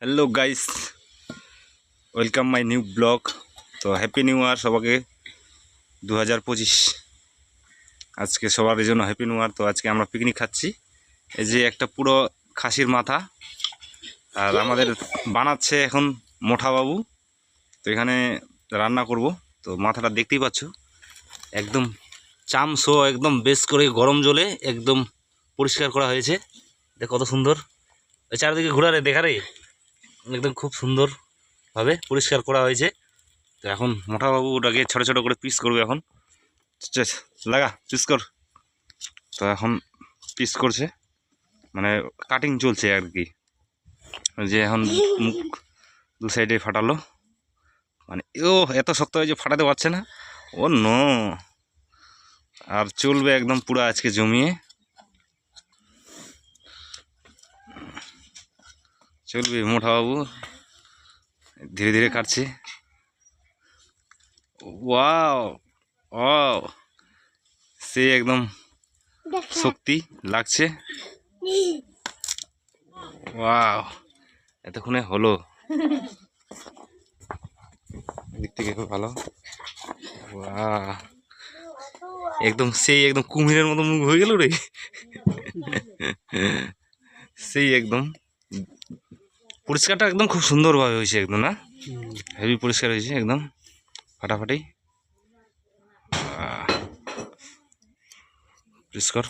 Hello guys, welcome my new blog. তো happy new year সবাইকে 2025। আজকে সবার জন্য হ্যাপি নিউ ইয়ার। তো আজকে আমরা পিকনিক খাচ্ছি। এই যে একটা পুরো খাসির মাথা, আর আমাদের বানাচ্ছে এখন মোঠা বাবু। তো এখানে রান্না করব। তো মাথাটা দেখতেই পাচ্ছ, একদম চামসো একদম বেশ করে গরম জলে একদম পরিষ্কার করা হয়েছে। দেখ কত সুন্দর, চারিদিকে ঘোরা রে দেখা রে, একদম খুব সুন্দরভাবে পরিষ্কার করা হয়েছে। তো এখন মোটাবাবু ওটাকে ছোটো ছোটো করে পিস করবে। এখন লাগা পিস কর। তো এখন পিস করছে, মানে কাটিং চলছে আর কি। যে এখন মুখ দু সাইডে ফাটালো, মানে ও এত শক্ত হয়েছে ফাটাতে পারছে না। ও নো, আর চলবে একদম পুরো আজকে জমিয়ে চলবে। মোটাবাবু ধীরে ধীরে কাটছে। ওয়াও ওয়াও, সে একদম শক্তি লাগছে। ওয়াও, এতক্ষণে হলো, দিক থেকে খুব ভালো। ওয়াও, একদম সেই একদম কুমিরের মতো মুখ হয়ে গেল রে। সেই একদম পরিষ্কারটা একদম খুব সুন্দরভাবে হয়েছে একদম, না হেভি পরিষ্কার হয়েছে একদম ফাটাফাটি। পরিষ্কার।